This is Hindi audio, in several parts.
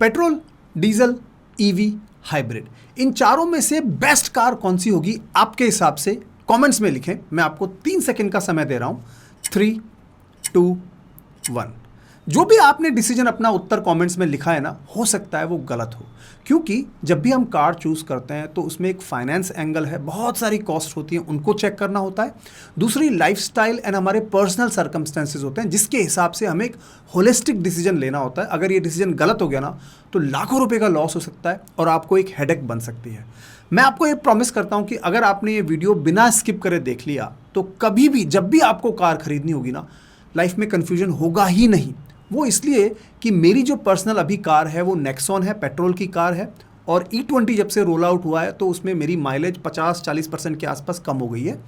पेट्रोल, डीजल, ईवी, हाइब्रिड, इन चारों में से बेस्ट कार कौन सी होगी आपके हिसाब से? कमेंट्स में लिखें। मैं आपको 3 सेकंड का समय दे रहा हूं। 3, 2, 1। जो भी आपने डिसीजन अपना उत्तर कमेंट्स में लिखा है ना, हो सकता है वो गलत हो, क्योंकि जब भी हम कार चूज करते हैं तो उसमें एक फाइनेंस एंगल है, बहुत सारी कॉस्ट होती है, उनको चेक करना होता है। दूसरी लाइफस्टाइल एंड हमारे पर्सनल सर्कमस्टेंसेस होते हैं, जिसके हिसाब से हमें एक होलिस्टिक डिसीजन लेना होता है। अगर ये डिसीजन गलत हो गया ना, तो लाखों रुपए का लॉस हो सकता है और आपको एक हेडेक बन सकती है। मैं आपको ये प्रॉमिस करता हूं कि अगर आपने ये वीडियो बिना स्किप करे देख लिया तो कभी भी जब भी आपको कार खरीदनी होगी ना, लाइफ में कंफ्यूजन होगा ही नहीं। वो इसलिए कि मेरी जो पर्सनल अभी कार है वो नेक्सॉन है, पेट्रोल की कार है, और E20 जब से रोल आउट हुआ है तो उसमें मेरी माइलेज 50-40% के आसपास कम हो गई है।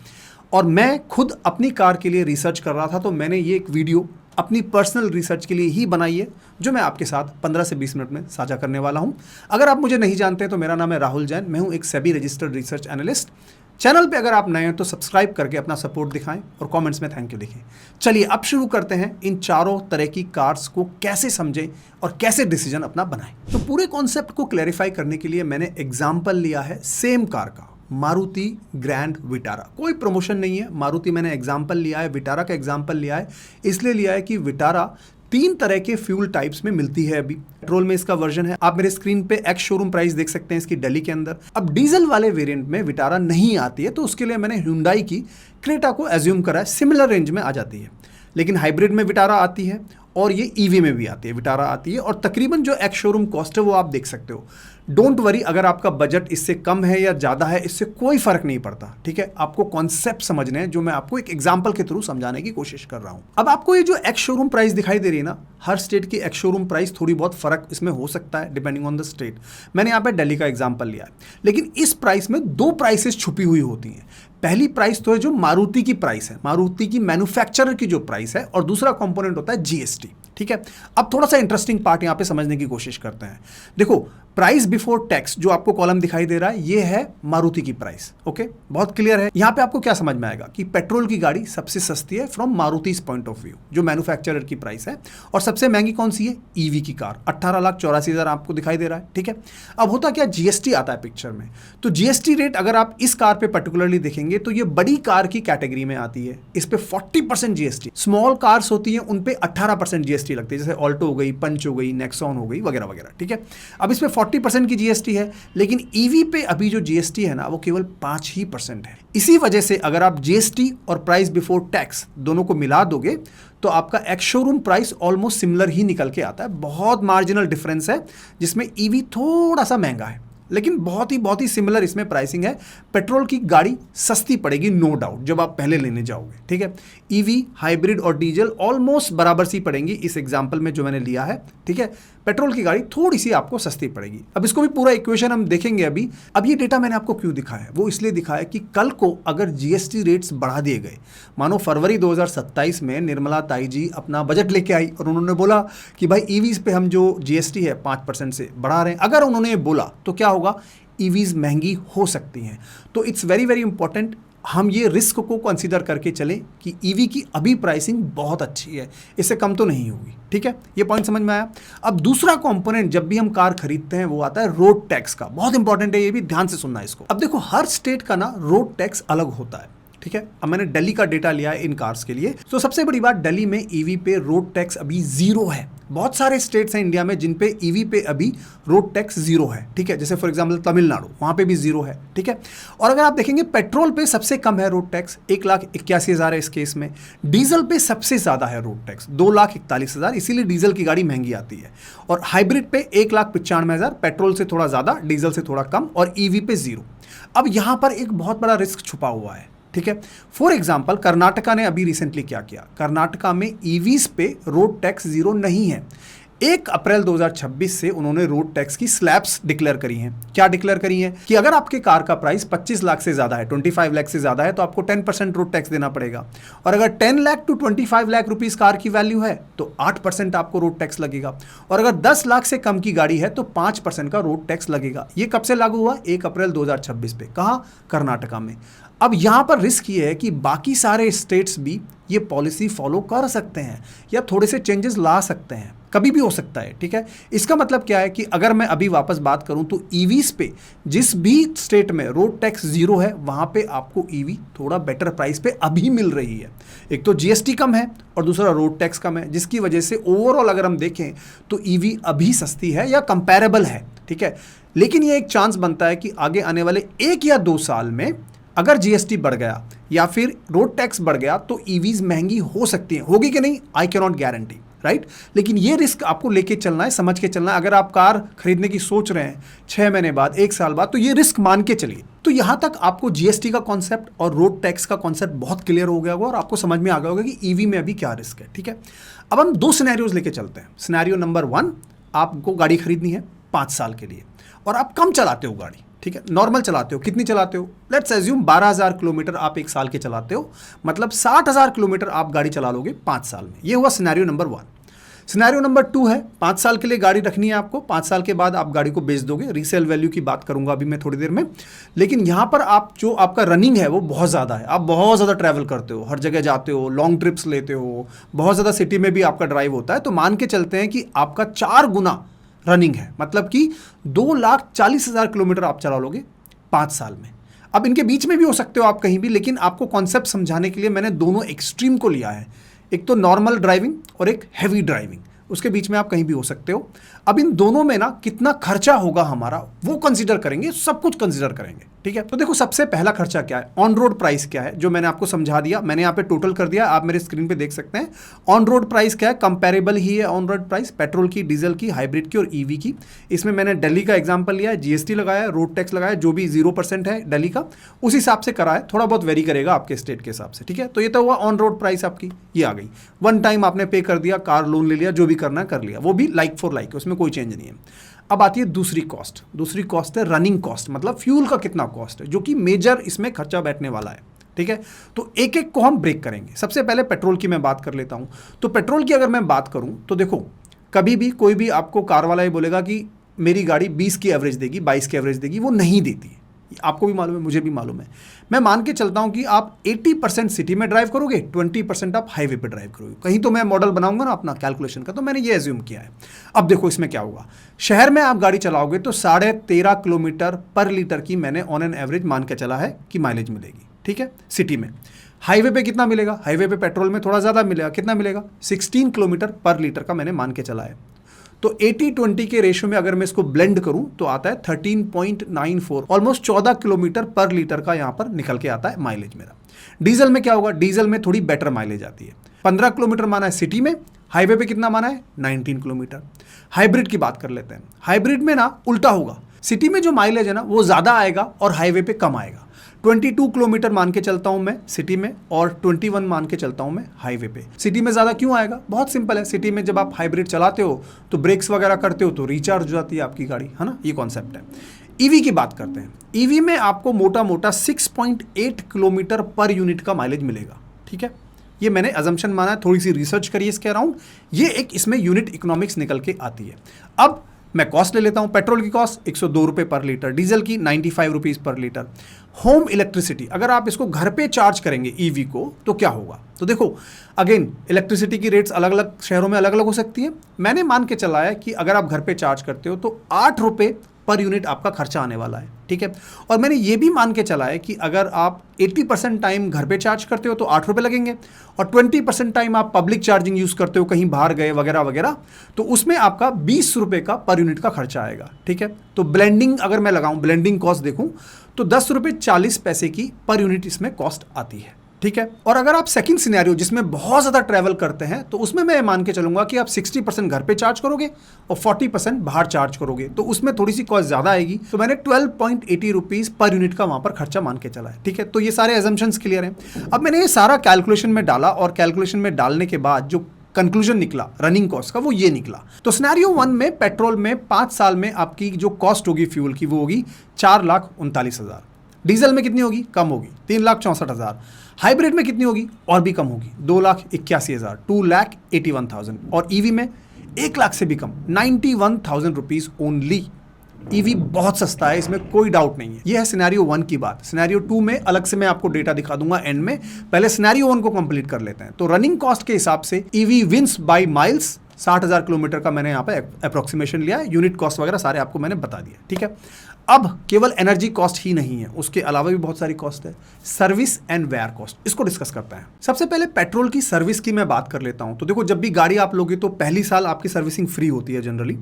और मैं खुद अपनी कार के लिए रिसर्च कर रहा था, तो मैंने ये एक वीडियो अपनी पर्सनल रिसर्च के लिए ही बनाई है, जो मैं आपके साथ 15 से 20 मिनट में साझा करने वाला हूं। अगर आप मुझे नहीं जानते तो मेरा नाम है राहुल जैन, मैं हूं एक SEBI registered research analyst. Channel पे अगर आप नए हैं तो सब्सक्राइब करके अपना सपोर्ट दिखाएं और कमेंट्स में थैंक यू लिखें। चलिए अब शुरू करते हैं, इन चारों तरह की कार्स को कैसे समझें और कैसे डिसीजन अपना बनाएं। तो पूरे कॉन्सेप्ट को क्लैरिफाई करने के लिए मैंने एग्जाम्पल लिया है सेम कार का, मारुति ग्रैंड विटारा। कोई प्रमोशन नहीं है, मारुति मैंने एग्जाम्पल लिया है, विटारा का एग्जाम्पल लिया है, इसलिए लिया है कि विटारा 3 तरह के फ्यूल टाइप्स में मिलती है। अभी पेट्रोल में इसका वर्जन है, आप मेरे स्क्रीन पे एक्स शोरूम प्राइस देख सकते हैं इसकी दिल्ली के अंदर। अब डीजल वाले वेरिएंट में विटारा नहीं आती है, तो उसके लिए मैंने Hyundai की क्रेटा को एज्यूम करा है, सिमिलर रेंज में आ जाती है। लेकिन हाइब्रिड में विटारा आती है और ये ईवी में भी आती है, विटारा आती है। और तकरीबन जो एक्स शोरूम कॉस्ट है वो आप देख सकते हो। डोंट वरी, अगर आपका बजट इससे कम है या ज़्यादा है, इससे कोई फर्क नहीं पड़ता, ठीक है। आपको कॉन्सेप्ट समझने हैं, जो मैं आपको एक एग्जांपल के थ्रू समझाने की कोशिश कर रहा हूं। अब आपको ये जो एक्स शोरूम प्राइस दिखाई दे रही है ना, हर स्टेट की एक्स शोरूम प्राइस थोड़ी बहुत फर्क इसमें हो सकता है डिपेंडिंग ऑन द स्टेट। मैंने यहाँ पे दिल्ली का एग्जाम्पल लिया है, लेकिन इस प्राइस में 2 प्राइसेस छुपी हुई होती हैं। पहली प्राइस तो है जो मारुति की प्राइस है, मारुति की मैन्युफैक्चरर की जो प्राइस है, और दूसरा कंपोनेंट होता है जीएसटी, ठीक है। अब थोड़ा सा इंटरेस्टिंग पार्ट यहां पे समझने की कोशिश करते हैं। देखो, प्राइस बिफोर टैक्स जो आपको कॉलम दिखाई दे रहा है, ये है मारुति की प्राइस, ओके, बहुत क्लियर है। यहां पे आपको क्या समझ में आएगा कि पेट्रोल की गाड़ी सबसे सस्ती है फ्रॉम मारुति's पॉइंट ऑफ व्यू, जो मैन्युफैक्चरर की प्राइस है। और सबसे महंगी कौन सी है? ईवी की कार, 18,84,000 आपको दिखाई दे रहा है, ठीक है। अब होता क्या, जीएसटी आता है पिक्चर में। तो जीएसटी रेट अगर आप इस कार पे पर्टिकुलरली देखेंगे तो ये बड़ी कार की कैटेगरी में आती है, इस पे 40% जीएसटी। स्मॉल कार्स होती है उन पे 18% जीएसटी लगती है, जैसे ऑल्टो हो गई, पंच हो गई, नेक्सॉन हो गई, वगैरह वगैरह, ठीक है। अब इसमें 40% की जीएसटी है, लेकिन ईवी पे अभी जो जीएसटी है ना, वो केवल 5% है। इसी वजह से अगर आप जीएसटी और प्राइस बिफोर टैक्स दोनों को मिला दोगे तो आपका ex showroom price almost similar ही निकल के आता है। बहुत मार्जिनल डिफरेंस है, जिसमें ईवी थोड़ा सा महंगा है, लेकिन बहुत ही सिमिलर इसमें प्राइसिंग है। पेट्रोल की गाड़ी सस्ती पड़ेगी नो डाउट जब आप पहले लेने जाओगे, ठीक है। ईवी, हाइब्रिड और डीजल ऑलमोस्ट बराबर सी पड़ेंगी इस एग्जांपल में जो मैंने लिया है, ठीक है। पेट्रोल की गाड़ी थोड़ी सी आपको सस्ती पड़ेगी। अब इसको भी पूरा इक्वेशन हम देखेंगे अभी। अब ये डेटा मैंने आपको क्यों दिखाया है? वो इसलिए दिखाया कि कल को अगर जीएसटी रेट्स बढ़ा दिए गए, मानो फरवरी 2027 में निर्मला ताई जी अपना बजट लेके आई और उन्होंने बोला कि भाई ईवीज पे हम जो जीएसटी है 5% से बढ़ा रहे हैं, अगर उन्होंने ये बोला तो क्या होगा, ईवीज महंगी हो सकती हैं। तो इट्स वेरी वेरी इंपॉर्टेंट हम ये रिस्क को कंसीडर करके चलें कि ईवी की अभी प्राइसिंग बहुत अच्छी है, इससे कम तो नहीं होगी, ठीक है। ये पॉइंट समझ में आया। अब दूसरा कंपोनेंट जब भी हम कार खरीदते हैं वो आता है रोड टैक्स का, बहुत इंपॉर्टेंट है, ये भी ध्यान से सुनना है इसको। अब देखो, हर स्टेट का ना रोड टैक्स अलग होता है, ठीक है। अब मैंने दिल्ली का डेटा लिया है इन कार्स के लिए। तो सबसे बड़ी बात, दिल्ली में ईवी पे रोड टैक्स अभी 0 है। बहुत सारे स्टेट्स हैं इंडिया में जिन पे ईवी पे अभी रोड टैक्स 0 है, ठीक है। जैसे फॉर एग्जांपल तमिलनाडु, वहां पे भी 0 है, ठीक है। और अगर आप देखेंगे पेट्रोल पे सबसे कम है रोड टैक्स, 1,81,000 है इस केस में। डीजल पे सबसे ज्यादा है रोड टैक्स, 2,41,000, इसीलिए डीजल की गाड़ी महंगी आती है। और हाइब्रिड पे 1,95,000, पेट्रोल से थोड़ा ज्यादा, डीजल से थोड़ा कम, और ईवी पे 0। अब यहां पर एक बहुत बड़ा रिस्क छुपा हुआ है, ठीक है। फॉर एग्जाम्पल, कर्नाटका ने अभी रिसेंटली क्या किया, कर्नाटका में ईवीज पे रोड टैक्स 0 नहीं है। 1 अप्रैल 2026 से उन्होंने रोड टैक्स की स्लैब्स डिक्लेयर करी हैं। क्या डिक्लेयर करी हैं कि अगर आपके कार का प्राइस 25 लाख से ज्यादा है, 25 लाख से ज्यादा है, तो आपको 10% रोड टैक्स देना पड़ेगा। और अगर 10 lakh to 25 lakh rupees car की वैल्यू है तो 8% आपको रोड टैक्स लगेगा। और अगर 10 लाख से कम की गाड़ी है तो 5% का रोड टैक्स लगेगा। ये कब से लागू हुआ? 1 अप्रैल 2026 पे। कहाँ? कर्नाटका में। अब यहाँ पर रिस्क ये है कि बाकी सारे स्टेट्स भी ये पॉलिसी फॉलो कर सकते हैं या थोड़े से चेंजेस ला सकते हैं, कभी भी हो सकता है, ठीक है। इसका मतलब क्या है कि अगर मैं अभी वापस बात करूं तो ईवीज पे जिस भी स्टेट में रोड टैक्स 0 है वहां पे आपको ईवी थोड़ा बेटर प्राइस पे अभी मिल रही है। एक तो जीएसटी कम है और दूसरा रोड टैक्स कम है, जिसकी वजह से ओवरऑल अगर हम देखें तो ईवी अभी सस्ती है या कंपेरेबल है, ठीक है। लेकिन ये एक चांस बनता है कि आगे आने वाले 1 या 2 साल में अगर जीएसटी बढ़ गया या फिर रोड टैक्स बढ़ गया तो ईवीज महंगी हो सकती हैं। होगी कि नहीं, I can not guarantee, right. लेकिन ये रिस्क आपको लेके चलना है, समझ के चलना है। अगर आप कार खरीदने की सोच रहे हैं 6 महीने बाद, 1 साल बाद, तो ये रिस्क मान के चलिए। तो यहां तक आपको जीएसटी का कॉन्सेप्ट और रोड टैक्स का कॉन्सेप्ट बहुत क्लियर हो गया होगा और आपको समझ में आ गया होगा कि ईवी में अभी क्या रिस्क है, ठीक है। अब हम 2 सिनेरियोज लेके चलते हैं। सिनेरियो नंबर 1, आपको गाड़ी खरीदनी है 5 साल के लिए और आप कम चलाते हो गाड़ी, ठीक है, नॉर्मल चलाते हो। कितनी चलाते हो? लेट्स एज्यूम 12,000 किलोमीटर आप 1 साल के चलाते हो, मतलब 60,000 किलोमीटर आप गाड़ी चला लोगे 5 साल में। ये हुआ सिनेरियो नंबर 1। सिनेरियो नंबर 2 है 5 साल के लिए गाड़ी रखनी है आपको, 5 साल के बाद आप गाड़ी को बेच दोगे। रीसेल वैल्यू की बात करूंगा अभी मैं थोड़ी देर में। लेकिन यहां पर आप जो आपका रनिंग है वो बहुत ज़्यादा है, आप बहुत ज़्यादा ट्रैवल करते हो, हर जगह जाते हो, लॉन्ग ट्रिप्स लेते हो, बहुत ज़्यादा सिटी में भी आपका ड्राइव होता है। तो मान के चलते हैं कि आपका 4 गुना रनिंग है, मतलब कि 2,40,000 किलोमीटर आप चला लोगे 5 साल में। अब इनके बीच में भी हो सकते हो आप कहीं भी, लेकिन आपको कॉन्सेप्ट समझाने के लिए मैंने दोनों एक्सट्रीम को लिया है, एक तो नॉर्मल ड्राइविंग और एक हैवी ड्राइविंग। उसके बीच में आप कहीं भी हो सकते हो। अब इन दोनों में ना कितना खर्चा होगा हमारा वो कंसीडर करेंगे, सब कुछ कंसीडर करेंगे, ठीक है। तो देखो सबसे पहला खर्चा क्या है, ऑन रोड प्राइस क्या है, जो मैंने आपको समझा दिया, मैंने यहाँ पे टोटल कर दिया, आप मेरे स्क्रीन पे देख सकते हैं। ऑन रोड प्राइस क्या है, कंपेरेबल ही है ऑन रोड प्राइस, पेट्रोल की, डीजल की, हाइब्रिड की और ईवी की। इसमें मैंने दिल्ली का एग्जाम्पल लिया है, जीएसटी लगाया है, रोड टैक्स लगाया है, जो भी 0% है दिल्ली का, उस हिसाब से करा है। थोड़ा बहुत वेरी करेगा आपके स्टेट के हिसाब से, ठीक है। तो ये तो हुआ ऑन रोड प्राइस आपकी, ये आ गई। 1 टाइम आपने पे कर दिया, कार लोन ले लिया, जो भी करना है कर लिया, वो भी लाइक फॉर लाइक, उसमें कोई चेंज नहीं है। अब आती है दूसरी कॉस्ट। दूसरी कॉस्ट है रनिंग कॉस्ट, मतलब फ्यूल का कितना कॉस्ट है, जो कि मेजर इसमें खर्चा बैठने वाला है, ठीक है। तो एक एक को हम ब्रेक करेंगे। सबसे पहले पेट्रोल की मैं बात कर लेता हूं। तो पेट्रोल की अगर मैं बात करूं तो देखो, कभी भी कोई भी आपको कार वाला ये बोलेगा कि मेरी गाड़ी 20 की एवरेज देगी, 22 की एवरेज देगी, वो नहीं देती है। आपको भी मालूम है, मुझे भी मालूम है। मैं मान के चलता हूं कि आप 80% सिटी में ड्राइव करोगे, 20% आप हाईवे पे ड्राइव करोगे। कहीं तो मैं मॉडल बनाऊंगा ना अपना कैलकुलेशन का, तो मैंने ये एज्यूम किया है। अब देखो इसमें क्या होगा, शहर में आप गाड़ी चलाओगे तो 13.5 किलोमीटर पर लीटर की मैंने ऑन एन एवरेज मान के चला है कि माइलेज मिलेगी, ठीक है, सिटी में। हाईवे पे कितना मिलेगा, हाईवे पे पेट्रोल में थोड़ा ज़्यादा मिलेगा, कितना मिलेगा, 16 किलोमीटर पर लीटर का मैंने मान के चला है। तो 80-20 के रेशियो में अगर मैं इसको ब्लेंड करूं तो आता है 13.94, ऑलमोस्ट 14 किलोमीटर पर लीटर का यहां पर निकल के आता है माइलेज मेरा। डीजल में क्या होगा, डीजल में थोड़ी बेटर माइलेज आती है। 15 किलोमीटर माना है सिटी में, हाईवे पे कितना माना है, 19 किलोमीटर। हाइब्रिड की बात कर लेते हैं। हाइब्रिड में ना उल्टा होगा, सिटी में जो माइलेज है ना वो ज़्यादा आएगा और हाईवे पे कम आएगा। 22 किलोमीटर मान के चलता हूं मैं सिटी में और 21 मान के चलता हूं मैं हाईवे पे। सिटी में ज़्यादा क्यों आएगा, बहुत सिंपल है। सिटी में जब आप हाइब्रिड चलाते हो तो ब्रेक्स वगैरह करते हो तो रिचार्ज हो जाती है आपकी गाड़ी, है ना, ये कॉन्सेप्ट है। ईवी की बात करते हैं। ईवी में आपको मोटा मोटा 6.8 किलोमीटर पर यूनिट का माइलेज मिलेगा, ठीक है। ये मैंने अजम्पशन माना है, थोड़ी सी रिसर्च करिए इसके अराउंड, ये एक इसमें यूनिट इकोनॉमिक्स निकल के आती है। अब मैं कॉस्ट ले लेता हूं। पेट्रोल की कॉस्ट 102 रुपये पर लीटर, डीजल की 95 रुपीज़ पर लीटर। होम इलेक्ट्रिसिटी, अगर आप इसको घर पे चार्ज करेंगे ईवी को तो क्या होगा, तो देखो अगेन इलेक्ट्रिसिटी की रेट्स अलग अलग शहरों में अलग अलग हो सकती है। मैंने मान के चला है कि अगर आप घर पे चार्ज करते हो तो 8 रुपये पर यूनिट आपका खर्चा आने वाला है, ठीक है। और मैंने ये भी मान के चला है कि अगर आप 80% टाइम घर पे चार्ज करते हो तो 8 रुपये लगेंगे और 20% टाइम आप पब्लिक चार्जिंग यूज़ करते हो, कहीं बाहर गए वगैरह वगैरह, तो उसमें आपका 20 रुपये का पर यूनिट का खर्चा आएगा, ठीक है। तो ब्लेंडिंग अगर मैं लगाऊं, ब्लेंडिंग कॉस्ट देखूं तो 10 रुपये 40 पैसे की पर यूनिट इसमें कॉस्ट आती है, ठीक है। और अगर आप सेकंड सिनेरियो जिसमें बहुत ज़्यादा ट्रैवल करते हैं तो उसमें मैं मान के चलूंगा कि आप 60% घर पे चार्ज करोगे और 40% बाहर चार्ज करोगे, तो उसमें थोड़ी सी कॉस्ट ज़्यादा आएगी। तो मैंने 12.80 रुपीज़ पर यूनिट का वहाँ पर खर्चा मान के चला है, ठीक है। तो ये सारे एजम्पशंस क्लियर हैं। अब मैंने ये सारा कैलकुलेशन में डाला और कैलकुलेशन में डालने के बाद जो कंक्लूजन निकला रनिंग कॉस्ट का वो ये निकला। तो सिनेरियो 1 में पेट्रोल में 5 साल में आपकी जो कॉस्ट होगी फ्यूल की वो होगी 4,39,000। डीजल में कितनी होगी, कम होगी, 3,64,000। हाइब्रिड में कितनी होगी, और भी कम होगी, 2,81,000, 2,81,000। और ईवी में 1 लाख से भी कम, 91,000 रुपीज़ ओनली, ईवी बहुत सस्ता है, इसमें कोई डाउट नहीं है। ये है सिनेरियो 1 की बात। सिनेरियो 2 में अलग से मैं आपको डेटा दिखा दूंगा एंड में, पहले सिनेरियो 1 को कंप्लीट कर लेते हैं। तो रनिंग कॉस्ट के हिसाब से EV wins by miles, 60,000 kilometre का मैंने यहाँ पे अप्रोक्सीमेशन लिया है, यूनिट कॉस्ट वगैरह सारे आपको मैंने बता दिया, ठीक है। अब केवल एनर्जी कॉस्ट ही नहीं है, उसके अलावा भी बहुत सारी कॉस्ट है, सर्विस एंड वेयर कॉस्ट, इसको डिस्कस करते हैं। सबसे पहले पेट्रोल की सर्विस की मैं बात कर लेता हूं। तो देखो, जब भी गाड़ी आप लोगे तो पहली साल आपकी सर्विसिंग फ्री होती है जनरली,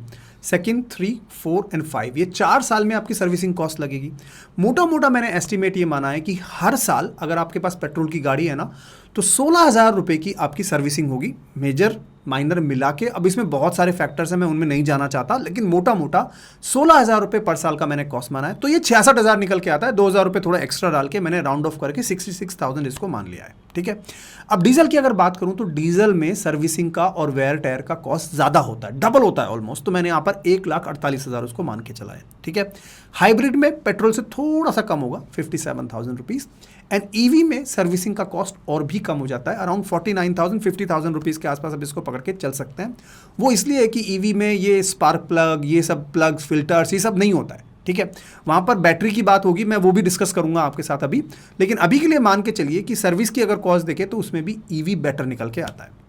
सेकंड, 3, 4 एंड 5, ये 4 साल में आपकी सर्विसिंग कॉस्ट लगेगी। मोटा मोटा मैंने एस्टिमेट ये माना है कि हर साल अगर आपके पास पेट्रोल की गाड़ी है ना, तो 16,000 रुपये की आपकी सर्विसिंग होगी, मेजर माइनर मिला के। अब इसमें बहुत सारे फैक्टर्स हैं, मैं उनमें नहीं जाना चाहता, लेकिन मोटा मोटा 16,000 रुपये पर साल का मैंने कॉस्ट माना है। तो ये 66,000 निकल के आता है, 2,000 रुपये थोड़ा एक्स्ट्रा डाल के मैंने राउंड ऑफ करके 66,000 इसको मान लिया है, ठीक है। अब डीजल की अगर बात करूं तो डीजल में सर्विसिंग का और वेयर टायर का कॉस्ट ज़्यादा होता है, डबल होता है ऑलमोस्ट। तो मैंने यहाँ पर 1,48,000 उसको मान के चला है, ठीक है। हाइब्रिड में पेट्रोल से थोड़ा सा कम होगा, 57,000 रुपीज़। एंड ईवी में सर्विसिंग का कॉस्ट और भी कम हो जाता है, अराउंड 49,000 50,000 रुपीज़ के आसपास अब इसको पकड़ के चल सकते हैं। वो इसलिए है कि ईवी में ये स्पार्क प्लग, ये सब प्लग्स, फिल्टर्स, ये सब नहीं होता है, ठीक है। वहाँ पर बैटरी की बात होगी, मैं वो भी डिस्कस करूँगा आपके साथ अभी, लेकिन अभी के लिए मान के चलिए कि सर्विस की अगर कॉस्ट देखें तो उसमें भी ईवी बेटर निकल के आता है।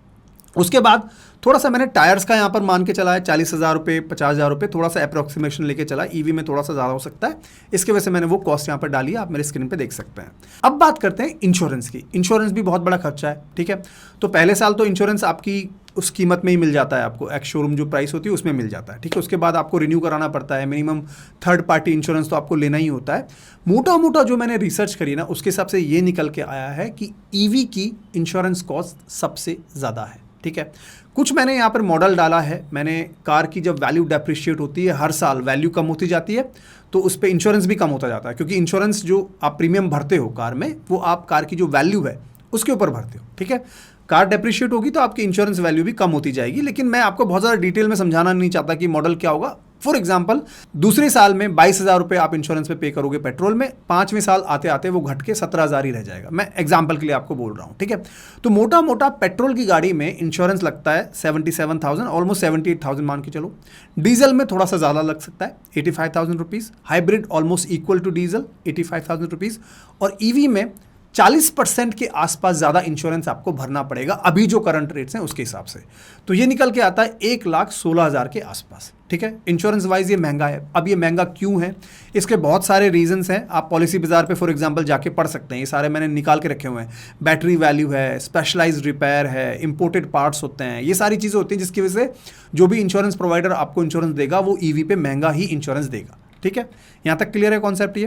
उसके बाद थोड़ा सा मैंने टायर्स का यहाँ पर मान के चला है, 40,000 रुपये, 50,000 रुपये, थोड़ा सा अप्रोक्सीमेशन लेके चला। ईवी में थोड़ा सा ज़्यादा हो सकता है, इसके वजह से मैंने वो कॉस्ट यहाँ पर डाली है, आप मेरे स्क्रीन पे देख सकते हैं। अब बात करते हैं इंश्योरेंस की। इंश्योरेंस भी बहुत बड़ा खर्चा है, ठीक है। तो पहले साल तो इंश्योरेंस आपकी उस कीमत में ही मिल जाता है, आपको एक्स शोरूम जो प्राइस होती है उसमें मिल जाता है, ठीक है। उसके बाद आपको रिन्यू कराना पड़ता है, मिनिमम थर्ड पार्टी इंश्योरेंस तो आपको लेना ही होता है। मोटा मोटा जो मैंने रिसर्च करी ना, उसके हिसाब से ये निकल के आया है कि ईवी की इंश्योरेंस कॉस्ट सबसे ज़्यादा है, ठीक है। कुछ मैंने यहाँ पर मॉडल डाला है, मैंने कार की जब वैल्यू डेप्रिशिएट होती है, हर साल वैल्यू कम होती जाती है, तो उस पर इंश्योरेंस भी कम होता जाता है, क्योंकि इंश्योरेंस जो आप प्रीमियम भरते हो कार में, वो आप कार की जो वैल्यू है उसके ऊपर भरते हो, ठीक है। कार डेप्रिशिएट होगी तो आपकी इंश्योरेंस वैल्यू भी कम होती जाएगी, लेकिन मैं आपको बहुत ज़्यादा डिटेल में समझाना नहीं चाहता कि मॉडल क्या होगा। फॉर एग्जाम्पल, दूसरे साल में 22,000 रुपये आप इंश्योरेंस पे करोगे पेट्रोल में, 5वें साल आते आते वो घट के 17,000 ही रह जाएगा। मैं एग्जाम्पल के लिए आपको बोल रहा हूँ, ठीक है। तो मोटा मोटा पेट्रोल की गाड़ी में इंश्योरेंस लगता है 77,000, ऑलमोस्ट 78,000 मान के चलो। डीजल में थोड़ा सा ज़्यादा लग सकता है, 85,000 rupees. Hybrid almost equal to diesel, 85,000 rupees. और ईवी में 40% के आसपास ज़्यादा इंश्योरेंस आपको भरना पड़ेगा अभी जो करंट रेट्स हैं उसके हिसाब से। तो ये निकल के आता है 1,16,000 के आसपास, ठीक है। इंश्योरेंस वाइज ये महंगा है। अब ये महंगा क्यों है, इसके बहुत सारे रीजंस हैं। आप पॉलिसी बाजार पे फॉर एग्जांपल जाके पढ़ सकते हैं, ये सारे मैंने निकाल के रखे हुए हैं। बैटरी वैल्यू है, स्पेशलाइज्ड रिपेयर है, इंपोर्टेड पार्ट्स होते हैं, ये सारी चीज़ें होती हैं जिसकी वजह से जो भी इंश्योरेंस प्रोवाइडर आपको इंश्योरेंस देगा वो ईवी पे महंगा ही इंश्योरेंस देगा, ठीक है। यहाँ तक क्लियर है कॉन्सेप्ट।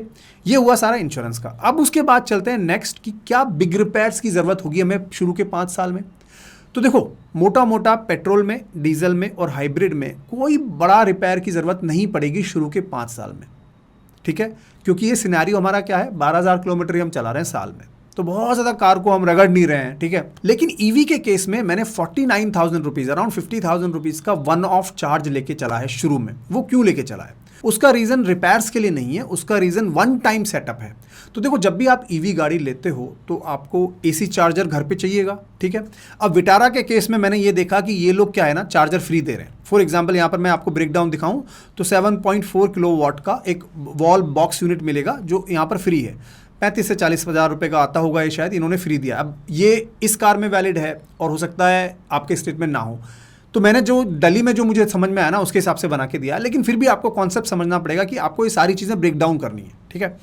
ये हुआ सारा इंश्योरेंस का। अब उसके बाद चलते हैं नेक्स्ट कि क्या बिग रिपेयर्स की ज़रूरत होगी हमें शुरू के 5 साल में। तो देखो, मोटा मोटा पेट्रोल में, डीजल में और हाइब्रिड में कोई बड़ा रिपेयर की ज़रूरत नहीं पड़ेगी शुरू के 5 साल में, ठीक है। क्योंकि ये सिनेरियो हमारा क्या है, 12,000 किलोमीटर ही हम चला रहे हैं साल में, तो बहुत ज़्यादा कार को हम रगड़ नहीं रहे हैं, ठीक है। लेकिन ईवी के केस में मैंने 49,000 रुपीज़, अराउंड 50,000 रुपीज़ का वन ऑफ चार्ज लेके चला है शुरू में। वो क्यों लेके चला है, उसका रीज़न रिपेयर्स के लिए नहीं है, उसका रीज़न वन टाइम सेटअप है। तो देखो, जब भी आप ईवी गाड़ी लेते हो तो आपको एसी चार्जर घर पे चाहिएगा, ठीक है। अब विटारा के केस में मैंने ये देखा कि ये लोग क्या है ना, चार्जर फ्री दे रहे हैं। फॉर एग्जांपल, यहाँ पर मैं आपको ब्रेक डाउन दिखाऊं तो 7.4 किलोवाट का एक वॉल बॉक्स यूनिट मिलेगा जो यहाँ पर फ्री है। 35 से 40 हज़ार रुपये का आता होगा, ये शायद इन्होंने फ्री दिया। अब ये इस कार में वैलिड है और हो सकता है आपके स्टेट में ना हो, तो मैंने जो दिल्ली में जो मुझे समझ में आया ना उसके हिसाब से बना के दिया। लेकिन फिर भी आपको कॉन्सेप्ट समझना पड़ेगा कि आपको ये सारी चीज़ें ब्रेक डाउन करनी है, ठीक है।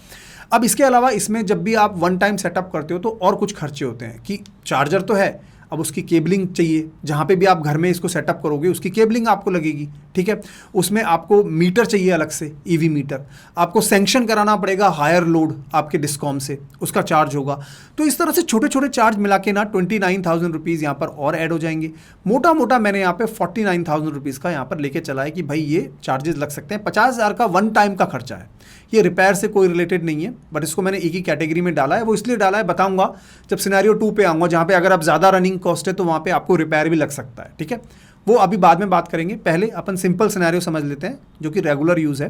अब इसके अलावा इसमें जब भी आप वन टाइम सेटअप करते हो तो और कुछ खर्चे होते हैं कि चार्जर तो है, अब उसकी केबलिंग चाहिए, जहाँ पे भी आप घर में इसको सेटअप करोगे उसकी केबलिंग आपको लगेगी, ठीक है। उसमें आपको मीटर चाहिए अलग से, ईवी मीटर, आपको सैंक्शन कराना पड़ेगा हायर लोड आपके डिस्कॉम से, उसका चार्ज होगा। तो इस तरह से छोटे छोटे चार्ज मिला के ना 29,000 रुपीज़ यहाँ पर और ऐड हो जाएंगे। मोटा मोटा मैंने यहाँ पे 49,000 रुपीज़ का यहाँ पर लेके चला है कि भाई ये चार्जेस लग सकते हैं। 50,000 का वन टाइम का खर्चा है, ये रिपेयर से कोई रिलेटेड नहीं है, बट इसको मैंने एक ही कैटेगरी में डाला है। वो इसलिए डाला है, बताऊंगा जब सिनेरियो 2 पे आऊँगा, जहाँ पे अगर आप ज़्यादा रनिंग कॉस्ट है तो वहाँ पे आपको रिपेयर भी लग सकता है, ठीक है। वो अभी बाद में बात करेंगे, पहले अपन सिंपल सिनेरियो समझ लेते हैं जो कि रेगुलर यूज़ है।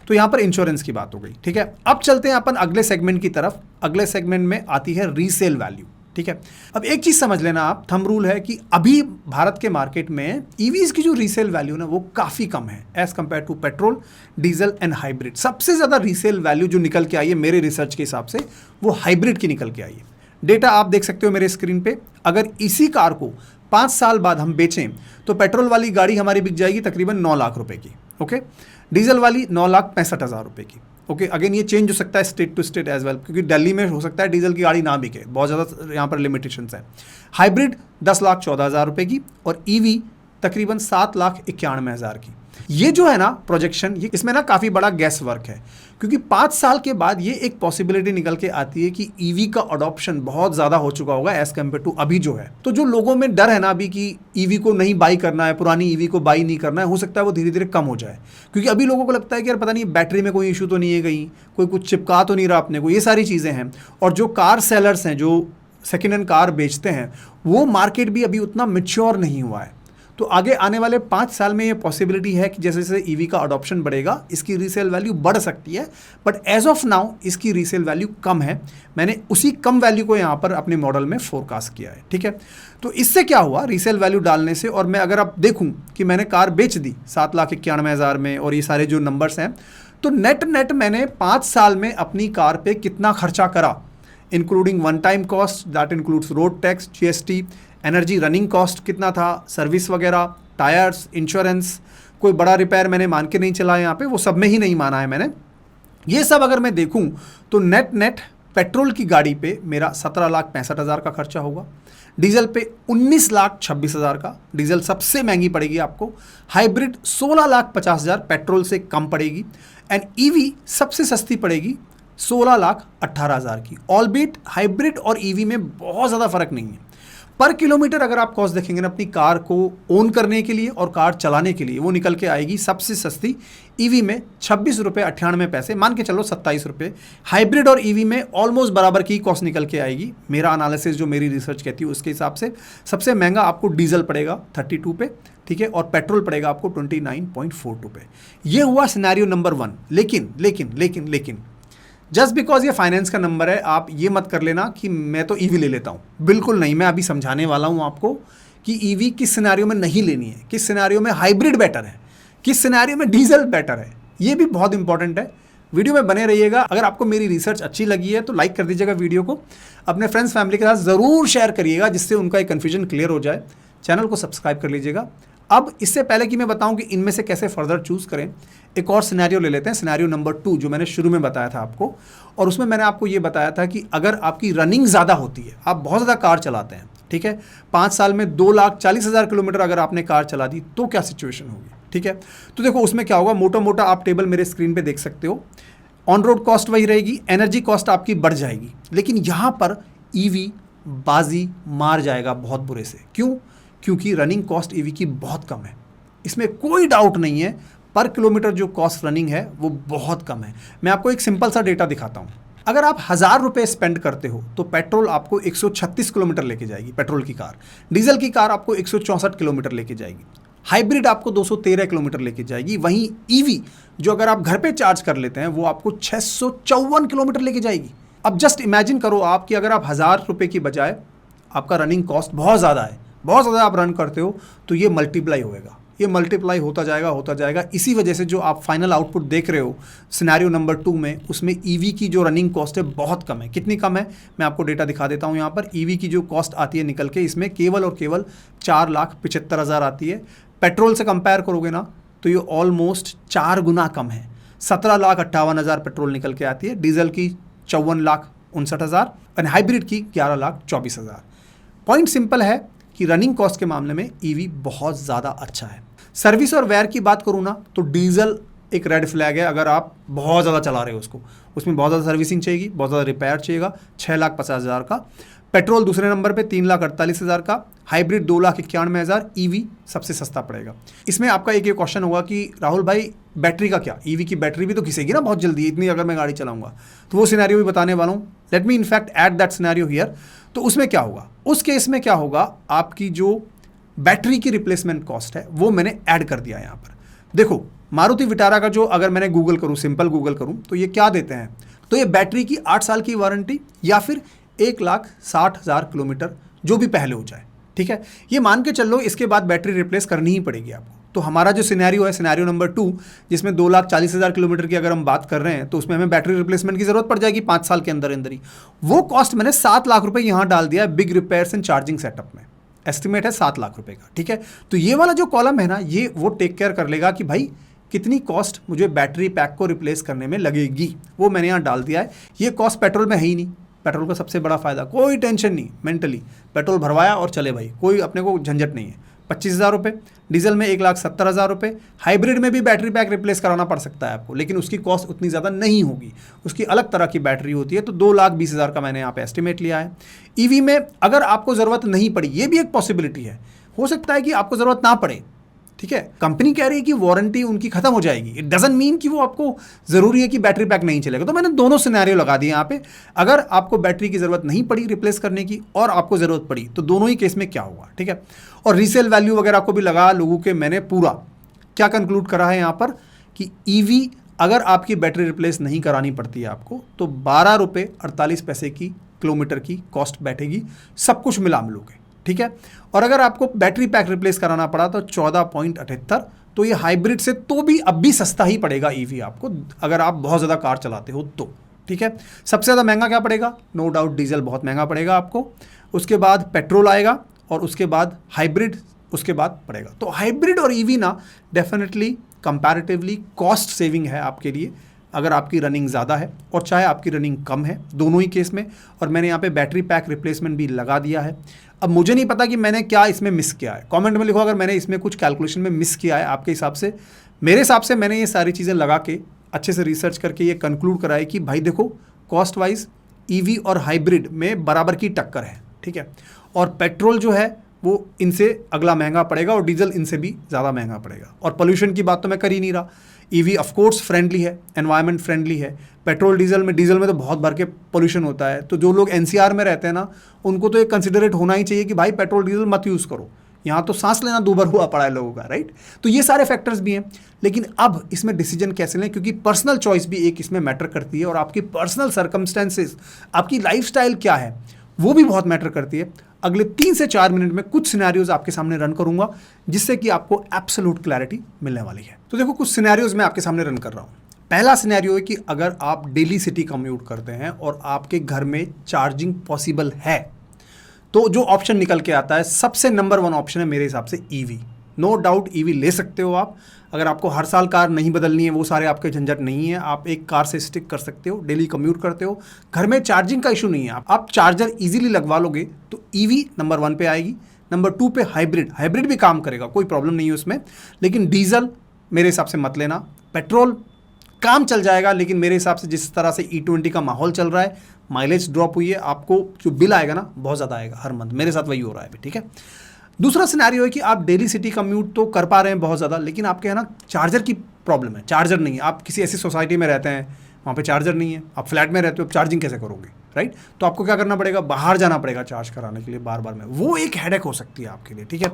तो यहाँ पर इंश्योरेंस की बात हो गई, ठीक है। अब चलते हैं अपन अगले सेगमेंट की तरफ। अगले सेगमेंट में आती है रीसेल वैल्यू। ठीक है। अब एक चीज़ समझ लेना आप, थंब रूल है कि अभी भारत के मार्केट में ईवीज की जो रीसेल वैल्यू ना वो काफ़ी कम है as compare to petrol, diesel and hybrid. सबसे ज़्यादा रीसेल वैल्यू जो निकल के आई है मेरे रिसर्च के हिसाब से वो हाइब्रिड की निकल के आई है। डेटा आप देख सकते हो मेरे स्क्रीन पे। अगर इसी कार को 5 साल बाद हम बेचें तो पेट्रोल वाली गाड़ी हमारी बिक जाएगी तकरीबन 9 लाख रुपए की, ओके। डीजल वाली 9,65,000 रुपए की, ओके। अगेन ये चेंज हो सकता है state to state as well, क्योंकि दिल्ली में हो सकता है डीजल की गाड़ी ना बिके, बहुत ज़्यादा यहाँ पर लिमिटेशंस हैं। हाइब्रिड 10,14,000 रुपए की और ईवी तकरीबन 7,91,000 की। ये जो है ना प्रोजेक्शन, ये इसमें ना काफ़ी बड़ा गैस वर्क है, क्योंकि 5 साल के बाद ये एक पॉसिबिलिटी निकल के आती है कि ईवी का अडॉप्शन बहुत ज़्यादा हो चुका होगा एज कम्पेयर टू अभी जो है। तो जो लोगों में डर है ना अभी कि ईवी को नहीं बाई करना है, पुरानी ईवी को बाई नहीं करना है, हो सकता है वो धीरे धीरे कम हो जाए, क्योंकि अभी लोगों को लगता है कि यार पता नहीं बैटरी में कोई इशू तो नहीं है, कहीं कोई कुछ चिपका तो नहीं रहा अपने को, ये सारी चीज़ें हैं। और जो कार सेलर्स हैं जो सेकेंड हैंड कार बेचते हैं, वो मार्केट भी अभी उतना मैच्योर नहीं हुआ है। तो आगे आने वाले 5 साल में ये पॉसिबिलिटी है कि जैसे जैसे ईवी का अडॉप्शन बढ़ेगा इसकी रीसेल वैल्यू बढ़ सकती है, बट एज ऑफ नाउ इसकी रीसेल वैल्यू कम है। मैंने उसी कम वैल्यू को यहाँ पर अपने मॉडल में फोरकास्ट किया है, ठीक है। तो इससे क्या हुआ रीसेल वैल्यू डालने से, और मैं अगर आप देखूँ कि मैंने कार बेच दी 7,91,000 में और ये सारे जो नंबर्स हैं, तो नेट मैंने 5 साल में अपनी कार पर कितना खर्चा करा, including one time cost, that includes road tax, GST, energy, running cost कितना था, सर्विस वगैरह, टायर्स, इंश्योरेंस, कोई बड़ा रिपेयर मैंने मान के नहीं चला यहाँ पे, वो सब में ही नहीं माना है मैंने। ये सब अगर मैं देखूँ तो नेट पेट्रोल की गाड़ी पे मेरा 17,65,000 का खर्चा होगा, डीजल पे 19,26,000 का, डीजल सबसे महंगी पड़ेगी आपको, हाइब्रिड 16,50,000 पेट्रोल से कम पड़ेगी, एंड ईवी सबसे सस्ती पड़ेगी 16,18,000 की। ऑलबीट हाइब्रिड और ईवी में बहुत ज़्यादा फर्क नहीं है। पर किलोमीटर अगर आप कॉस्ट देखेंगे ना अपनी कार को ओन करने के लिए और कार चलाने के लिए, वो निकल के आएगी सबसे सस्ती ईवी में 26 रुपये 98 पैसे, मान के चलो 27 रुपये। हाइब्रिड और ईवी में ऑलमोस्ट बराबर की कॉस्ट निकल के आएगी। मेरा एनालिसिस जो मेरी रिसर्च कहती है उसके हिसाब से सबसे महंगा आपको डीजल पड़ेगा 32 पे, ठीक है, और पेट्रोल पड़ेगा आपको 29.42 पे। ये हुआ सिनेरियो नंबर 1। लेकिन जस्ट बिकॉज ये फाइनेंस का नंबर है आप ये मत कर लेना कि मैं तो ईवी ले लेता हूँ, बिल्कुल नहीं। मैं अभी समझाने वाला हूँ आपको कि ईवी किस सिनेरियो में नहीं लेनी है, किस सिनेरियो में हाइब्रिड बेटर है, किस सिनेरियो में डीजल बेटर है। ये भी बहुत इंपॉर्टेंट है, वीडियो में बने रहिएगा। अगर आपको मेरी रिसर्च अच्छी लगी है तो लाइक कर दीजिएगा वीडियो को, अपने फ्रेंड्स फैमिली के साथ ज़रूर शेयर करिएगा जिससे उनका एक कन्फ्यूजन क्लियर हो जाए। चैनल को सब्सक्राइब कर लीजिएगा। अब इससे पहले कि मैं बताऊं कि इनमें से कैसे फर्दर चूज़ करें, एक और सिनेरियो ले लेते हैं, सिनेरियो नंबर 2 जो मैंने शुरू में बताया था आपको। और उसमें मैंने आपको ये बताया था कि अगर आपकी रनिंग ज़्यादा होती है, आप बहुत ज़्यादा कार चलाते हैं, ठीक है, 5 साल में 2,40,000 किलोमीटर अगर आपने कार चला दी तो क्या सिचुएशन होगी, ठीक है। तो देखो उसमें क्या होगा, मोटा आप टेबल मेरे स्क्रीन पर देख सकते हो। ऑन रोड कॉस्ट वही रहेगी, एनर्जी कॉस्ट आपकी बढ़ जाएगी, लेकिन यहाँ पर ईवी बाजी मार जाएगा बहुत बुरे से। क्यों? क्योंकि रनिंग कॉस्ट ईवी की बहुत कम है, इसमें कोई डाउट नहीं है। पर किलोमीटर जो कॉस्ट रनिंग है वो बहुत कम है। मैं आपको एक सिंपल सा डेटा दिखाता हूँ। अगर आप 1,000 रुपये स्पेंड करते हो तो पेट्रोल आपको 136 किलोमीटर लेके जाएगी पेट्रोल की कार, डीजल की कार आपको 164 किलोमीटर लेके जाएगी, हाइब्रिड आपको 213 किलोमीटर लेके जाएगी। वहीं ईवी जो अगर आप घर पे चार्ज कर लेते हैं वो आपको 654 किलोमीटर लेके जाएगी। अब जस्ट इमेजिन करो आप कि अगर आप 1,000 रुपये की बजाय आपका रनिंग कॉस्ट बहुत ज़्यादा है, बहुत ज़्यादा आप रन करते हो, तो ये मल्टीप्लाई होएगा, ये मल्टीप्लाई होता जाएगा। इसी वजह से जो आप फाइनल आउटपुट देख रहे हो सिनेरियो नंबर 2 में, उसमें ईवी की जो रनिंग कॉस्ट है बहुत कम है। कितनी कम है मैं आपको डेटा दिखा देता हूँ। यहाँ पर ईवी की जो कॉस्ट आती है निकल के, इसमें केवल और केवल 4,75,000 आती है। पेट्रोल से कंपेयर करोगे ना तो ये ऑलमोस्ट 4 गुना कम है। 17,58,000 पेट्रोल निकल के आती है, डीजल की 54,59,000 और हाइब्रिड की 11,24,000। पॉइंट सिंपल है कि रनिंग कॉस्ट के मामले में ईवी बहुत ज़्यादा अच्छा है। सर्विस और वेयर की बात करूँ ना तो डीजल एक रेड फ्लैग है। अगर आप बहुत ज़्यादा चला रहे हो उसको, उसमें बहुत ज़्यादा सर्विसिंग चाहिएगी, बहुत ज़्यादा रिपेयर चाहिएगा, 6,50,000 का। पेट्रोल दूसरे नंबर पे 3,48,000 का, हाइब्रिड 2,91,000, ईवी सबसे सस्ता पड़ेगा। इसमें आपका एक क्वेश्चन होगा कि राहुल भाई बैटरी का क्या, ईवी की बैटरी भी तो घिसेगी ना बहुत जल्दी, इतनी अगर मैं गाड़ी चलाऊंगा, तो वो सिनेरियो भी बताने वाला हूँ। Let me in fact add that scenario here. तो उसमें क्या होगा, उस केस में क्या होगा, आपकी जो बैटरी की रिप्लेसमेंट कॉस्ट है वो मैंने ऐड कर दिया यहाँ पर। देखो मारुति विटारा का जो अगर मैंने गूगल करूँ, सिंपल गूगल करूँ, तो ये क्या देते हैं, तो ये बैटरी की 8 साल की वारंटी या फिर 1,60,000 किलोमीटर जो भी पहले हो जाए, ठीक है। ये मान के चलो इसके बाद बैटरी रिप्लेस करनी ही पड़ेगी आपको। तो हमारा जो सिनेरियो है, सिनेरियो नंबर 2, जिसमें 2,40,000 किलोमीटर की अगर हम बात कर रहे हैं, तो उसमें हमें बैटरी रिप्लेसमेंट की जरूरत पड़ जाएगी 5 साल के अंदर अंदर ही। वो कॉस्ट मैंने 7 लाख रुपए यहाँ डाल दिया है big repairs and charging setup में। एस्टिमेट है 7 लाख रुपए का, ठीक है। तो ये वाला जो कॉलम है ना, ये वो टेक केयर कर लेगा कि भाई कितनी कॉस्ट मुझे बैटरी पैक को रिप्लेस करने में लगेगी, वो मैंने यहाँ डाल दिया है। ये कॉस्ट पेट्रोल में है ही नहीं। पेट्रोल का सबसे बड़ा फायदा, कोई टेंशन नहीं मेंटली, पेट्रोल भरवाया और चले भाई, कोई अपने को झंझट नहीं है। 25,000 रुपये, डीजल में 1,70,000 रुपये। हाइब्रिड में भी बैटरी पैक रिप्लेस कराना पड़ सकता है आपको, लेकिन उसकी कॉस्ट उतनी ज़्यादा नहीं होगी, उसकी अलग तरह की बैटरी होती है। तो 2,20,000 का मैंने यहाँ पे एस्टिमेट लिया है। ईवी में अगर आपको ज़रूरत नहीं पड़ी, ये भी एक पॉसिबिलिटी है, हो सकता है कि आपको ज़रूरत ना पड़े, ठीक है। कंपनी कह रही है कि वारंटी उनकी खत्म हो जाएगी, इट डजंट मीन कि वो आपको ज़रूरी है कि बैटरी पैक नहीं चलेगा। तो मैंने दोनों सिनेरियो लगा दिए यहाँ पे। अगर आपको बैटरी की ज़रूरत नहीं पड़ी रिप्लेस करने की और आपको ज़रूरत पड़ी, तो दोनों ही केस में क्या होगा, ठीक है। और रीसेल वैल्यू वगैरह को भी लगा लोगों के, मैंने पूरा क्या कंक्लूड करा है यहाँ पर कि ईवी अगर आपकी बैटरी रिप्लेस नहीं करानी पड़ती है आपको, तो 12 रुपये 48 पैसे की किलोमीटर की कॉस्ट बैठेगी, सब कुछ मिला मिलोगे, ठीक है। और अगर आपको बैटरी पैक रिप्लेस कराना पड़ा तो 14.78। तो ये हाइब्रिड से तो भी अब भी सस्ता ही पड़ेगा ईवी आपको, अगर आप बहुत ज़्यादा कार चलाते हो तो, ठीक है। सबसे ज़्यादा महंगा क्या पड़ेगा, नो डाउट डीजल बहुत महंगा पड़ेगा आपको, उसके बाद पेट्रोल आएगा और उसके बाद हाइब्रिड, उसके बाद पड़ेगा। तो हाइब्रिड और ईवी ना डेफिनेटली कंपैरेटिवली कॉस्ट सेविंग है आपके लिए, अगर आपकी रनिंग ज़्यादा है और चाहे आपकी रनिंग कम है, दोनों ही केस में। और मैंने यहाँ पे बैटरी पैक रिप्लेसमेंट भी लगा दिया है। अब मुझे नहीं पता कि मैंने क्या इसमें मिस किया है, कमेंट में लिखो अगर मैंने इसमें कुछ कैलकुलेशन में मिस किया है आपके हिसाब से। मेरे हिसाब से मैंने ये सारी चीज़ें लगा के अच्छे से रिसर्च करके ये कंक्लूड करा है कि भाई देखो, कॉस्ट वाइज ईवी और हाइब्रिड में बराबर की टक्कर है, ठीक है। और पेट्रोल जो है वो इनसे अगला महंगा पड़ेगा और डीजल इनसे भी ज़्यादा महंगा पड़ेगा। और पोल्यूशन की बात तो मैं कर ही नहीं रहा, ईवी ऑफ कोर्स फ्रेंडली है, एनवायरनमेंट फ्रेंडली है। पेट्रोल डीजल में तो बहुत भर के पोल्यूशन होता है। तो जो लोग एनसीआर में रहते हैं ना, उनको तो ये कंसिडरेट होना ही चाहिए कि भाई पेट्रोल डीजल मत यूज़ करो, यहाँ तो सांस लेना दूभर हुआ पड़ा है लोगों का, राइट। तो ये सारे फैक्टर्स भी हैं। लेकिन अब इसमें डिसीजन कैसे लें, क्योंकि पर्सनल चॉइस भी एक इसमें मैटर करती है और आपकी पर्सनल सर्कमस्टेंसेस, आपकी लाइफस्टाइल क्या है, वो भी बहुत मैटर करती है। अगले 3 से 4 मिनट में कुछ सिनेरियोज आपके सामने रन करूंगा, जिससे कि आपको एब्सोल्यूट क्लैरिटी मिलने वाली है। तो देखो, कुछ सिनेरियोज मैं आपके सामने रन कर रहा हूँ। पहला सिनेरियो है कि अगर आप डेली सिटी कम्यूट करते हैं और आपके घर में चार्जिंग पॉसिबल है, तो जो ऑप्शन निकल के आता है, सबसे नंबर 1 ऑप्शन है मेरे हिसाब से ईवी। नो डाउट ईवी ले सकते हो आप। अगर आपको हर साल कार नहीं बदलनी है, वो सारे आपके झंझट नहीं है, आप एक कार से स्टिक कर सकते हो, डेली कम्यूट करते हो, घर में चार्जिंग का इशू नहीं है, आप चार्जर इजीली लगवा लोगे, तो ईवी नंबर 1 पे आएगी। नंबर 2 पे हाइब्रिड भी काम करेगा, कोई प्रॉब्लम नहीं है उसमें। लेकिन डीजल मेरे हिसाब से मत लेना। पेट्रोल काम चल जाएगा, लेकिन मेरे हिसाब से जिस तरह से E20 का माहौल चल रहा है, माइलेज ड्रॉप हुई है, आपको जो बिल आएगा ना बहुत ज़्यादा आएगा हर मंथ। मेरे साथ वही हो रहा है अभी, ठीक है। दूसरा सिनेरियो है कि आप डेली सिटी कम्यूट तो कर पा रहे हैं बहुत ज़्यादा, लेकिन आपके है ना चार्जर की प्रॉब्लम है, चार्जर नहीं है। आप किसी ऐसी सोसाइटी में रहते हैं वहाँ पे चार्जर नहीं है, आप फ्लैट में रहते हो, चार्जिंग कैसे करोगे, राइट। तो आपको क्या करना पड़ेगा, बाहर जाना पड़ेगा चार्ज कराने के लिए बार बार में, वो एक हेडेक हो सकती है आपके लिए, ठीक है।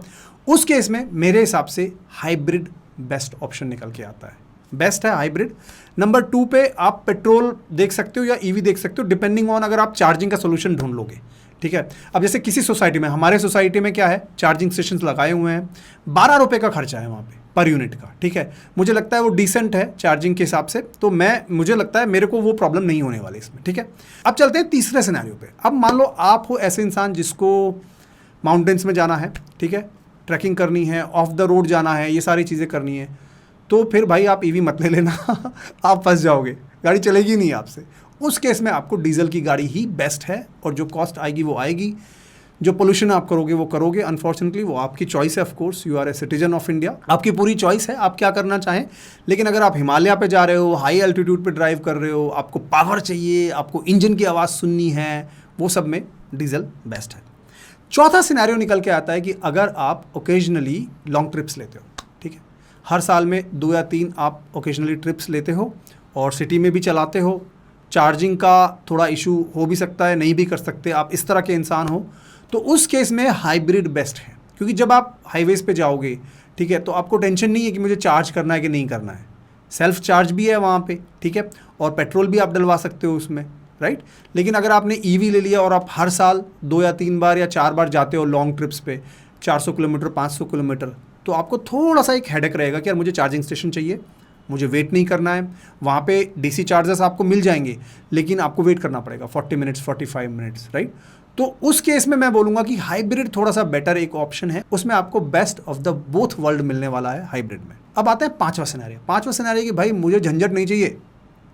उस केस में मेरे हिसाब से हाइब्रिड बेस्ट ऑप्शन निकल के आता है, बेस्ट है हाइब्रिड। नंबर 2 पे आप पेट्रोल देख सकते हो या ईवी देख सकते हो, डिपेंडिंग ऑन अगर आप चार्जिंग का सोल्यूशन ढूंढ लोगे, ठीक है। अब जैसे किसी सोसाइटी में, हमारे सोसाइटी में क्या है, चार्जिंग स्टेशंस लगाए हुए हैं, 12 रुपये का खर्चा है वहाँ पे पर यूनिट का, ठीक है। मुझे लगता है वो डिसेंट है चार्जिंग के हिसाब से, तो मुझे लगता है मेरे को वो प्रॉब्लम नहीं होने वाली इसमें, ठीक है। अब चलते हैं तीसरे सिनेरियो पे। अब मान लो आप हो ऐसे इंसान जिसको माउंटेन्स में जाना है, ठीक है, ट्रैकिंग करनी है, ऑफ द रोड जाना है, ये सारी चीज़ें करनी है, तो फिर भाई आप ईवी मत ले लेना आप फंस जाओगे, गाड़ी चलेगी नहीं आपसे। उस केस में आपको डीजल की गाड़ी ही बेस्ट है, और जो कॉस्ट आएगी वो आएगी, जो पोल्यूशन आप करोगे वो करोगे। अनफॉर्चुनेटली वो आपकी चॉइस है, of course you are a citizen of India, आपकी पूरी चॉइस है आप क्या करना चाहें। लेकिन अगर आप हिमालय पे जा रहे हो, हाई एल्टीट्यूड पे ड्राइव कर रहे हो, आपको पावर चाहिए, आपको इंजन की आवाज़ सुननी है, वो सब में डीजल बेस्ट है। चौथा सिनेरियो निकल के आता है कि अगर आप ओकेजनली लॉन्ग ट्रिप्स लेते हो, ठीक है, हर साल में 2 या 3 आप ओकेजनली ट्रिप्स लेते हो और सिटी में भी चलाते हो, चार्जिंग का थोड़ा इशू हो भी सकता है, नहीं भी कर सकते, आप इस तरह के इंसान हो, तो उस केस में हाइब्रिड बेस्ट है। क्योंकि जब आप हाईवेज़ पे जाओगे, ठीक है, तो आपको टेंशन नहीं है कि मुझे चार्ज करना है कि नहीं करना है, सेल्फ चार्ज भी है वहाँ पे, ठीक है, और पेट्रोल भी आप डलवा सकते हो उसमें, राइट। लेकिन अगर आपने ईवी ले लिया और आप हर साल 2 या 3 बार या 4 बार जाते हो लॉन्ग ट्रिप्स पे, 400 किलोमीटर 500 किलोमीटर, तो आपको थोड़ा सा एक हेडेक रहेगा कि यार मुझे चार्जिंग स्टेशन चाहिए, मुझे वेट नहीं करना है, वहाँ पे डीसी चार्जर्स आपको मिल जाएंगे लेकिन आपको वेट करना पड़ेगा 40 मिनट्स 45 मिनट्स, राइट। तो उस केस में मैं बोलूँगा कि हाइब्रिड थोड़ा सा बेटर एक ऑप्शन है, उसमें आपको best of the both world मिलने वाला है हाइब्रिड में। अब आता है पांचवा सिनेरियो कि भाई मुझे झंझट नहीं चाहिए,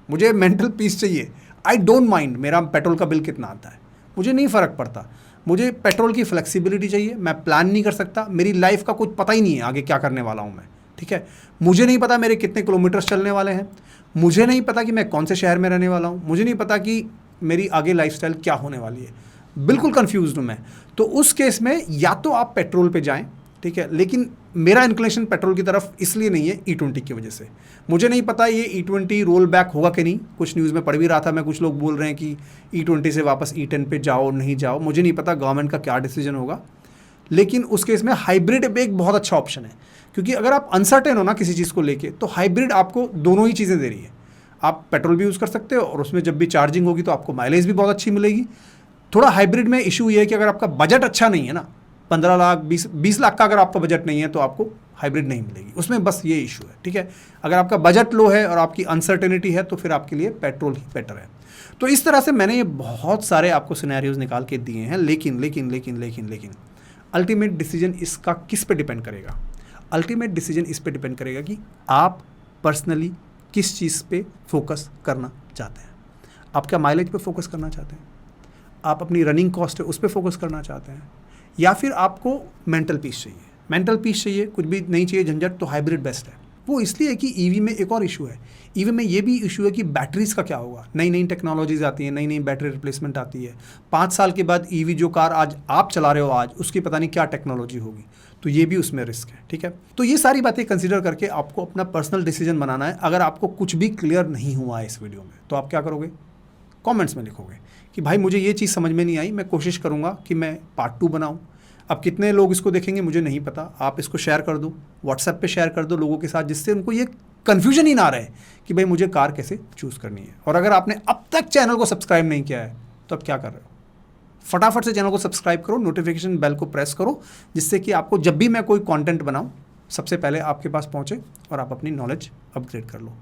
मुझे मेंटल पीस चाहिए, आई डोंट माइंड मेरा पेट्रोल का बिल कितना आता है, मुझे नहीं फ़र्क पड़ता, मुझे पेट्रोल की फ्लेक्सिबिलिटी चाहिए, मैं प्लान नहीं कर सकता, मेरी लाइफ का कुछ पता ही नहीं है आगे क्या करने वाला हूँ मैं, ठीक है। मुझे नहीं पता मेरे कितने किलोमीटर्स चलने वाले हैं, मुझे नहीं पता कि मैं कौन से शहर में रहने वाला हूँ, मुझे नहीं पता कि मेरी आगे लाइफस्टाइल क्या होने वाली है, बिल्कुल कंफ्यूज्ड हूँ मैं। तो उस केस में या तो आप पेट्रोल पे जाएं, ठीक है, लेकिन मेरा इंक्लिनेशन पेट्रोल की तरफ इसलिए नहीं है E20 की वजह से। मुझे नहीं पता ये E20 रोल बैक होगा कि नहीं, कुछ न्यूज़ में पढ़ भी रहा था मैं, कुछ लोग बोल रहे हैं कि E20 से वापस E10 पे जाओ नहीं जाओ, मुझे नहीं पता गवर्नमेंट का क्या डिसीजन होगा। लेकिन उस केस में हाइब्रिड एक बहुत अच्छा ऑप्शन है, क्योंकि अगर आप अनसर्टेन हो ना किसी चीज़ को लेके, तो हाइब्रिड आपको दोनों ही चीज़ें दे रही है। आप पेट्रोल भी यूज़ कर सकते हो और उसमें जब भी चार्जिंग होगी तो आपको माइलेज भी बहुत अच्छी मिलेगी। थोड़ा हाइब्रिड में इशू ये है कि अगर आपका बजट अच्छा नहीं है ना, 15 लाख 20 लाख का अगर आपका बजट नहीं है तो आपको हाइब्रिड नहीं मिलेगी, उसमें बस ये इशू है, ठीक है। अगर आपका बजट लो है और आपकी अनसर्टेनिटी है तो फिर आपके लिए पेट्रोल ही बेटर है। तो इस तरह से मैंने ये बहुत सारे आपको सिनेरियोज निकाल के दिए हैं, लेकिन अल्टीमेट डिसीजन इसका किस पे डिपेंड करेगा? अल्टीमेट डिसीजन इस पे डिपेंड करेगा कि आप पर्सनली किस चीज़ पे फोकस करना चाहते हैं। आप क्या माइलेज पे फोकस करना चाहते हैं, आप अपनी रनिंग कॉस्ट है उस पर फोकस करना चाहते हैं, या फिर आपको मेंटल पीस चाहिए? मेंटल पीस चाहिए, कुछ भी नहीं चाहिए झंझट, तो हाइब्रिड बेस्ट है। वो इसलिए कि ईवी में एक और इशू है, ईवी में ये भी इशू है कि बैटरीज का क्या होगा। नई नई टेक्नोलॉजीज आती हैं, नई नई बैटरी रिप्लेसमेंट आती है। 5 साल के बाद ईवी जो कार आज आप चला रहे हो आज, उसकी पता नहीं क्या टेक्नोलॉजी होगी, तो ये भी उसमें रिस्क है, ठीक है। तो ये सारी बातें कंसिडर करके आपको अपना पर्सनल डिसीजन बनाना है। अगर आपको कुछ भी क्लियर नहीं हुआ है इस वीडियो में तो आप क्या करोगे? कमेंट्स में लिखोगे कि भाई मुझे ये चीज़ समझ में नहीं आई, मैं कोशिश करूँगा कि मैं पार्ट 2 बनाऊँ। अब कितने लोग इसको देखेंगे मुझे नहीं पता, आप इसको शेयर कर दो, व्हाट्सएप पे शेयर कर दो लोगों के साथ, जिससे उनको ये कन्फ्यूजन ही ना रहे कि भाई मुझे कार कैसे चूज़ करनी है। और अगर आपने अब तक चैनल को सब्सक्राइब नहीं किया है तो अब क्या कर रहे हो? फटाफट से चैनल को सब्सक्राइब करो, नोटिफिकेशन बेल को प्रेस करो, जिससे कि आपको जब भी मैं कोई कंटेंट बनाऊं सबसे पहले आपके पास पहुंचे और आप अपनी नॉलेज अपग्रेड कर लो।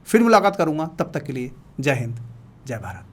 फिर मुलाकात करूंगा, तब तक के लिए जय हिंद, जय भारत।